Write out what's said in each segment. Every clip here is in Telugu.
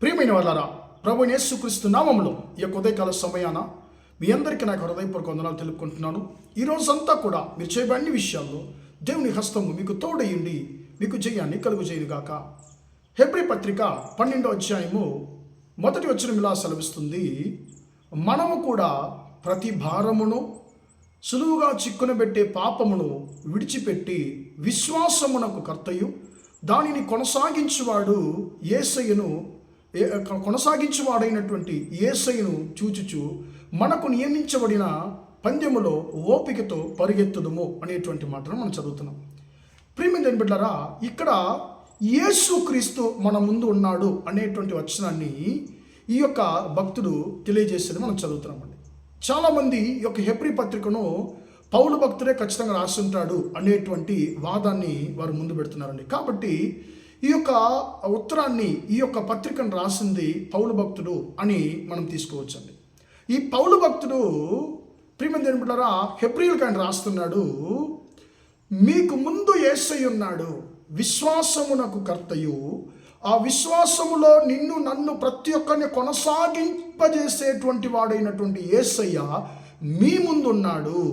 ప్రియమైన వాళ్ళారా, ప్రభు యేసుక్రీస్తు నామములో ఈ యొక్క ఉదయకాల సమయాన మీ అందరికీ నాకు హృదయపూర్వక వందనాలు తెలుపుకుంటున్నాను. ఈ రోజంతా కూడా మీరు చేయబడిన అన్ని విషయాల్లో దేవుని హస్తము మీకు తోడయ్యండి, మీకు జయాన్ని కలుగు చేయనుగాక. హెబ్రీ పత్రిక 12వ అధ్యాయము మొదటి వచనం ఇలా సెలవిస్తుంది, మనము కూడా ప్రతి భారమును సులువుగా చిక్కునబెట్టే పాపమును విడిచిపెట్టి విశ్వాసమునకు కర్తయు దానిని కొనసాగించువాడైనటువంటి యేసయ్యను చూచుచు మనకు నియమించబడిన పందెములో ఓపికతో పరిగెత్తుదము అనేటువంటి మాటను మనం చదువుతున్నాం. ప్రియమైన బిడ్డలారా, ఇక్కడ యేసుక్రీస్తు మన ముందు ఉన్నాడు అనేటువంటి వచనాన్ని ఈ యొక్క భక్తుడు తెలియజేసేది మనం చదువుతున్నామండి. చాలామంది ఈ యొక్క హెబ్రీ పత్రికను పౌలు భక్తుడే ఖచ్చితంగా రాస్తుంటాడు అనేటువంటి వాదాన్ని వారు ముందు పెడుతున్నారండి. కాబట్టి ఈ యొక్క ఉత్తరాన్ని, ఈ యొక్క పత్రికను రాసింది పౌలు భక్తుడు అని మనం తీసుకోవచ్చండి. ఈ పౌలు భక్తుడు ప్రియమైన బిడ్డలారా హెబ్రీయులకు ఆయన రాస్తున్నాడు, మీకు ముందు యేసయ్య ఉన్నాడు, విశ్వాసమునకు కర్తయు, ఆ విశ్వాసములో నిన్ను నన్ను ప్రతి ఒక్కరిని కొనసాగింపజేసేటువంటి వాడైనటువంటి యేసయ్య మీ ముందున్నాడు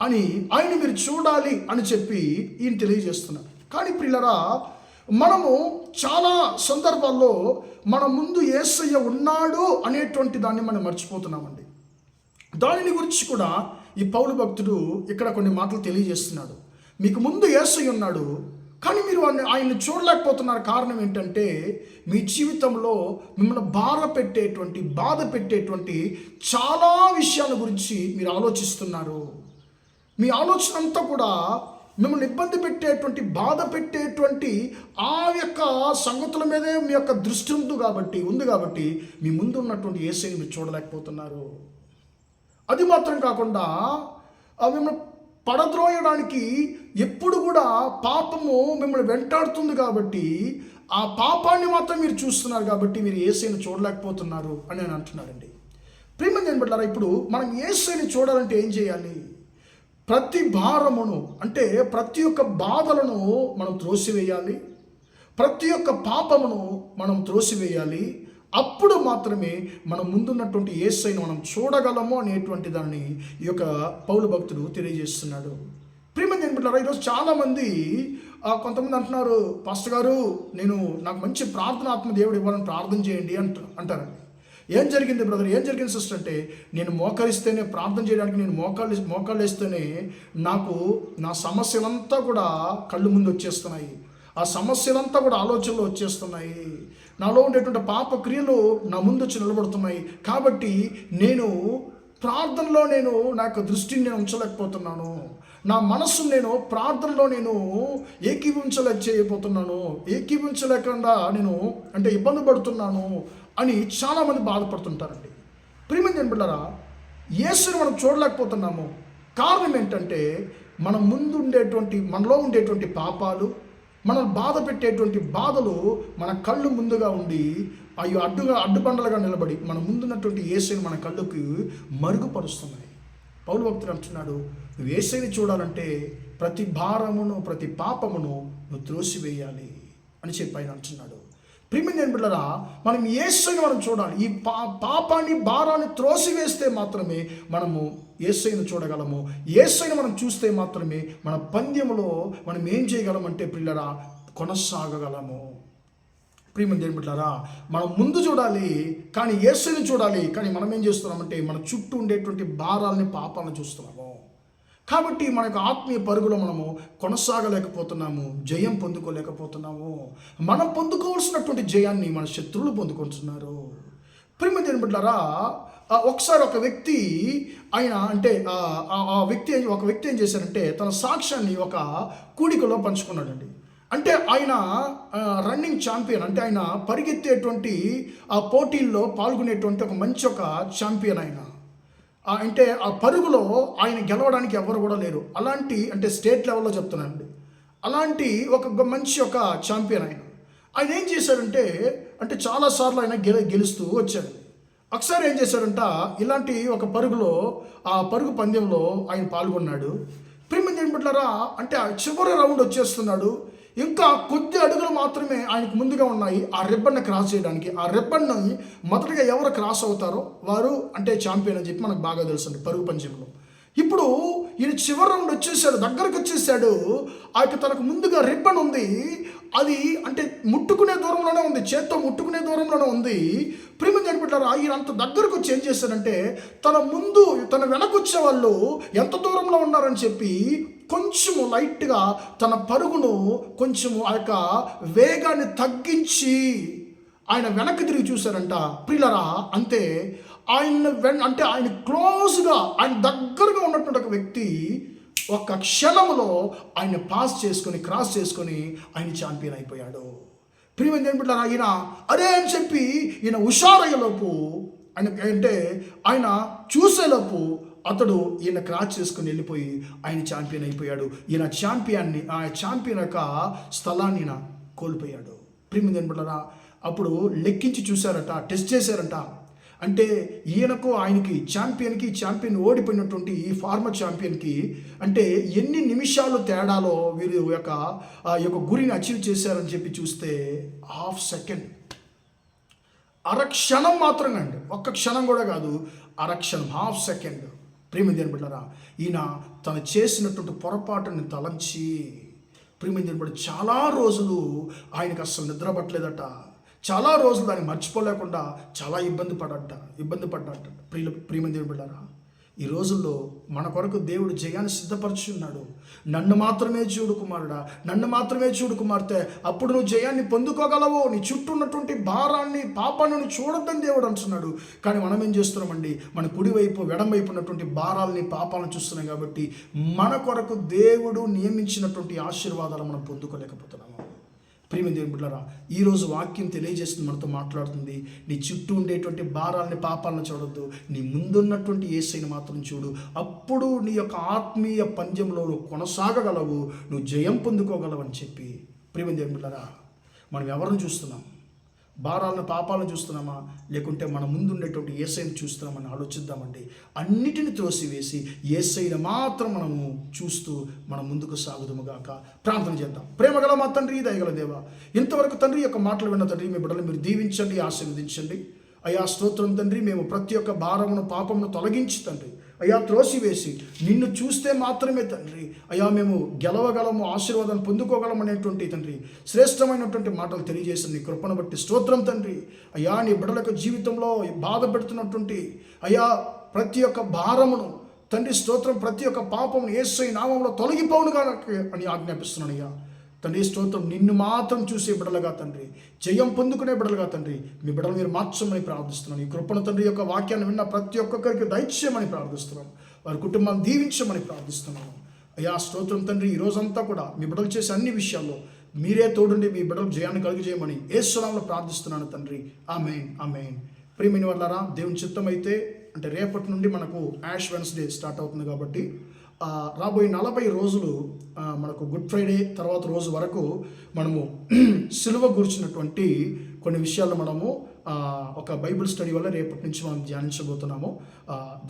అని ఆయన మీరు చూడాలి అని చెప్పి ఈయన తెలియజేస్తున్నారు. కానీ ప్రియులరా, మనము చాలా సందర్భాల్లో మన ముందు యేసయ్య ఉన్నాడు అనేటువంటి దాన్ని మనం మర్చిపోతున్నామండి. దానిని గురించి కూడా ఈ పౌలు భక్తుడు ఇక్కడ కొన్ని మాటలు తెలియజేస్తున్నాడు. మీకు ముందు యేసయ్య ఉన్నాడు, కానీ మీరు ఆయన్ని చూడలేకపోతున్నారు. కారణం ఏంటంటే మీ జీవితంలో మిమ్మల్ని బాధ పెట్టేటువంటి చాలా విషయాల గురించి మీరు ఆలోచిస్తున్నారు. మీ ఆలోచన అంతా కూడా మిమ్మల్ని ఇబ్బంది పెట్టేటువంటి, బాధ పెట్టేటువంటి ఆ యొక్క సంగతుల మీదే మీ యొక్క దృష్టి ఉంది కాబట్టి మీ ముందు ఉన్నటువంటి యేసయ్యని మీరు చూడలేకపోతున్నారు. అది మాత్రం కాకుండా మిమ్మల్ని పడద్రోయడానికి ఎప్పుడు కూడా పాపము మిమ్మల్ని వెంటాడుతుంది కాబట్టి ఆ పాపాన్ని మాత్రం మీరు చూస్తున్నారు కాబట్టి మీరు యేసయ్యని చూడలేకపోతున్నారు అని నేను అంటున్నానండి. ప్రియమైన బిడ్డలారా, ఇప్పుడు మనం యేసయ్యని చూడాలంటే ఏం చేయాలి? ప్రతి భారమును, అంటే ప్రతి ఒక్క బాధలను మనం త్రోసివేయాలి, ప్రతి ఒక్క పాపమును మనం త్రోసివేయాలి. అప్పుడు మాత్రమే మనం ముందున్నటువంటి యేసయ్యను మనం చూడగలము అనేటువంటి దాన్ని ఈ యొక్క పౌలు భక్తుడు తెలియజేస్తున్నాడు. ప్రియమైన బిడ్డలారా, ఈరోజు చాలామంది కొంతమంది అంటున్నారు, పాస్టర్ గారు నాకు మంచి ప్రార్థనాత్మ దేవుడు ఇవ్వాలని ప్రార్థన చేయండి అంటారండి. ఏం జరిగింది బ్రదర్, ఏం జరిగింది సిస్టర్ అంటే, నేను మోకరిస్తేనే ప్రార్థన చేయడానికి నేను మోకాళ్ళు వేస్తేనే నాకు నా సమస్యలంతా కూడా కళ్ళు ముందు వచ్చేస్తున్నాయి, ఆ సమస్యలంతా కూడా ఆలోచనలు వచ్చేస్తున్నాయి, నాలో ఉండేటువంటి పాప క్రియలు నా ముందు వచ్చి నిలబడుతున్నాయి. కాబట్టి నేను ప్రార్థనలో నా యొక్క దృష్టిని నేను ఉంచలేకపోతున్నాను, నా మనస్సును నేను ప్రార్థనలో ఏకీభవించలేకుండా నేను ఇబ్బంది పడుతున్నాను అని చాలామంది బాధపడుతుంటారండి. ప్రియమైన బిడ్డలారా, యేసుని మనం చూడలేకపోతున్నాము. కారణం ఏంటంటే మనలో ఉండేటువంటి పాపాలు, మనం బాధ పెట్టేటువంటి బాధలు మన కళ్ళు ముందుగా ఉండి అవి అడ్డుబండలుగా నిలబడి మన ముందున్నటువంటి యేసుని మన కళ్ళుకి మరుగుపరుస్తున్నాయి. పౌలు భక్తుడు అంటున్నాడు, నువ్వు యేసుని చూడాలంటే ప్రతి భారమును, ప్రతి పాపమును నువ్వు త్రోసివేయాలి అని చెప్పి ఆయన అంటున్నాడు. ప్రియమైన బిడ్డలారా, మనం యేసయ్యని మనం చూడాలి. ఈ పాపాన్ని, భారాన్ని త్రోసివేస్తే మాత్రమే మనము యేసయ్యను చూడగలము. యేసయ్యని మనం చూస్తే మాత్రమే మన పందెములో మనం ఏం చేయగలమంటే ప్రియులారా, కొనసాగగలము. ప్రియమైన బిడ్డలారా, మనం ముందు చూడాలి కానీ యేసయ్యని చూడాలి. కానీ మనం ఏం చేస్తున్నామంటే మన చుట్టూ ఉండేటువంటి భారాలని, పాపాలను చూస్తున్నాము. కాబట్టి మనకు ఆత్మీయ పరుగులో మనము కొనసాగలేకపోతున్నాము, జయం పొందుకోలేకపోతున్నాము. మనం పొందుకోవాల్సినటువంటి జయాన్ని మన శత్రువులు పొందుకుంటున్నారు. ప్రియమైన బిడ్డలారా, ఒకసారి ఒక వ్యక్తి ఒక వ్యక్తి ఏం చేశారంటే తన సాక్ష్యాన్ని ఒక కూడికలో పంచుకున్నాడండి. అంటే ఆయన రన్నింగ్ ఛాంపియన్, అంటే ఆయన పరిగెత్తేటువంటి ఆ పోటీల్లో పాల్గొనేటువంటి ఒక ఛాంపియన్ ఆయన. అంటే ఆ పరుగులో ఆయన గెలవడానికి ఎవరు కూడా లేరు. అంటే స్టేట్ లెవెల్లో చెప్తున్నానండి. అలాంటి ఒక మంచి ఛాంపియన్ ఆయన ఏం చేశారంటే, చాలాసార్లు ఆయన గెలుస్తూ వచ్చాడు. ఒకసారి ఏం చేశారంట, ఇలాంటి ఒక పరుగులో, ఆ పరుగు పందెంలో ఆయన పాల్గొన్నాడు. ప్రియమైన బిడ్డలారా, ఆ చివరి రౌండ్ వచ్చేస్తున్నాడు. ఇంకా కొద్ది అడుగులు మాత్రమే ఆయనకు ముందుగా ఉన్నాయి ఆ రిబ్బన్ని క్రాస్ చేయడానికి. ఆ రిబ్బన్ని మొదటిగా ఎవరు క్రాస్ అవుతారో వారు అంటే ఛాంపియన్ అని చెప్పి మనకు బాగా తెలుసు పరుగు పందెంలో. ఇప్పుడు ఈయన చివరి రౌండ్ వచ్చేసాడు, దగ్గరకు వచ్చేసాడు. తనకు ముందుగా రిబ్బన్ ఉంది, అది అంటే ముట్టుకునే దూరంలోనే ఉంది, చేత్తో ముట్టుకునే దూరంలోనే ఉంది. ప్రియమైన దేవుని బిడ్డలారా, ఈయన అంత దగ్గరకు వచ్చి ఏం చేశాడంటే తన ముందు తన వెనక వచ్చే వాళ్ళు ఎంత దూరంలో ఉన్నారని చెప్పి కొంచెము లైట్గా తన పరుగును కొంచెము ఆ యొక్క వేగాన్ని తగ్గించి ఆయన వెనక్కి తిరిగి చూశారంట. ప్రియులరా, అంతే అంటే ఆయన క్లోజ్గా ఆయన దగ్గరగా ఉన్నటువంటి ఒక వ్యక్తి ఒక్క క్షణంలో ఆయన పాస్ చేసుకొని క్రాస్ చేసుకొని ఆయన ఛాంపియన్ అయిపోయాడు. ప్రియమైన దేవుని బిడ్డలారా, ఈయన అరే అని చెప్పి ఈయన హుషారయ్యేలోపు ఆయన చూసేలోపు అతడు ఈయన క్రాస్ చేసుకుని వెళ్ళిపోయి ఆయన ఛాంపియన్ అయిపోయాడు. ఈయన ఛాంపియన్ యొక్క స్థలాన్ని ఈయన కోల్పోయాడు. ప్రియమైన దేవుని బిడ్డలారా, అప్పుడు లెక్కించి చూశారట, టెస్ట్ చేశారంట. అంటే ఆయనకి ఛాంపియన్ ఓడిపోయినటువంటి ఈ ఫార్మర్ ఛాంపియన్కి అంటే ఎన్ని నిమిషాలు తేడాలో వీరు యొక్క గురిని అచీవ్ చేశారని చెప్పి చూస్తే హాఫ్ సెకండ్, అరక్షణం మాత్రమే అండి, ఒక్క క్షణం కూడా కాదు, అరక్షణం, హాఫ్ సెకండ్. ప్రియమైన దేవుని బిడ్డలారా, ఈయన తను చేసినటువంటి పొరపాటుని తలంచి ప్రియమైన దేవుని బిడ్డ చాలా రోజులు ఆయనకు అసలు నిద్ర పట్టలేదట. చాలా రోజులు దాన్ని మర్చిపోలేకుండా చాలా ఇబ్బంది పడ్డాట. ప్రియమైన దేవుని బిడ్డలారా, ఈ రోజుల్లో మన కొరకు దేవుడు జయాన్ని సిద్ధపరచున్నాడు. నన్ను మాత్రమే చూడు కుమారుడా, నన్ను మాత్రమే చూడు కుమార్తె, అప్పుడు నువ్వు జయాన్ని పొందుకోగలవు. నీ చుట్టూ ఉన్నటువంటి భారాన్ని పాపాన్ని నువ్వు చూడొద్దని దేవుడు అంటున్నాడు. కానీ మనం ఏం చేస్తున్నామండి, మన కుడివైపు ఎడంవైపు ఉన్నటువంటి భారాలని పాపాలను చూస్తున్నాం కాబట్టి మన కొరకు దేవుడు నియమించినటువంటి ఆశీర్వాదాలు మనం పొందుకోలేకపోతున్నాము. ప్రియమైన దేవుని బిడ్డలారా, ఈరోజు వాక్యం తెలియజేస్తుంది, మనతో మాట్లాడుతుంది. నీ చుట్టూ ఉండేటువంటి భారాలని పాపాలను చూడొద్దు, నీ ముందున్నటువంటి యేసయ్యను మాత్రం చూడు. అప్పుడు నీ యొక్క ఆత్మీయ పందెంలో నువ్వు కొనసాగగలవు, నువ్వు జయం పొందుకోగలవు అని చెప్పి. ప్రియమైన దేవుని బిడ్డలారా, మనం ఎవరిని చూస్తున్నాం? భారాలను పాపాలను చూస్తున్నామా, లేకుంటే మన ముందు ఉండేటువంటి యేసయ్యను చూస్తున్నామని ఆలోచిద్దామండి. అన్నిటిని త్రోసివేసి యేసయ్యను మాత్రం మనము చూస్తూ మనం ముందుకు సాగుదుముగాక. ప్రార్థన చేద్దాం. ప్రేమగల మా తండ్రి, దయగల దేవా, ఇంతవరకు తండ్రి యొక్క మాటలు విన్న తండ్రి, మీ బిడ్డలు మీరు దీవించండి, ఆశీర్వదించండి. అయ్యా స్తోత్రం తండ్రి, మేము ప్రతి ఒక్క భారమును పాపమును తొలగించి తండ్రి అయ్యా త్రోసివేసి నిన్ను చూస్తే మాత్రమే తండ్రి అయ్యా మేము గెలవగలము, ఆశీర్వాదాన్ని పొందుకోగలమనేటువంటి తండ్రి శ్రేష్టమైనటువంటి మాటలు తెలియజేసిన నీ కృపను బట్టి స్తోత్రం తండ్రి. అయ్యా నీ బిడ్డలకు జీవితంలో బాధ పెడుతున్నటువంటి అయ్యా ప్రతి ఒక్క భారమును తండ్రి స్తోత్రం, ప్రతి ఒక్క పాపమును యేసయ్య నామములో తొలగిపోవునుగా అని ఆజ్ఞాపిస్తున్నాను. అయ్యా తండ్రి స్తోత్రం, నిన్ను మాత్రం చూసే బిడ్డలుగా తండ్రి, జయం పొందుకునే బిడ్డలుగా తండ్రి మీ బిడ్డలు మీరు మార్చమని ప్రార్థిస్తున్నాను. ఈ కృపణ తండ్రి యొక్క వాక్యాన్ని విన్న ప్రతి ఒక్కొక్కరికి దయచేయమని ప్రార్థిస్తున్నాను. వారి కుటుంబాన్ని దీవించమని ప్రార్థిస్తున్నాను. అయ్యా స్తోత్రం తండ్రి, ఈ రోజంతా కూడా మీ బిడ్డలు చేసే అన్ని విషయాల్లో మీరే తోడుండి మీ బిడ్డలు జయాన్ని కలుగజేయమని యేసు నామములో ప్రార్థిస్తున్నాను తండ్రి. ఆమేన్, ఆమేన్. ప్రియమైన వాళ్ళారా, దేవుని చిత్తం అయితే అంటే రేపటి నుండి మనకు యాష్ వెన్స్డే స్టార్ట్ అవుతుంది కాబట్టి రాబోయే 40 రోజులు మనకు గుడ్ ఫ్రైడే తర్వాత రోజు వరకు మనము సిలువ గురించినటువంటి కొన్ని విషయాలు మనము ఒక బైబిల్ స్టడీ వల్ల రేపటి నుంచి మనం ధ్యానించబోతున్నాము.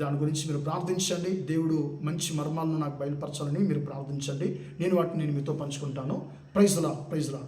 దాని గురించి మీరు ప్రార్థించండి. దేవుడు మంచి మర్మాలను నాకు బయలుపరచాలని మీరు ప్రార్థించండి. నేను వాటిని మీతో పంచుకుంటాను. ప్రైజ్ లా.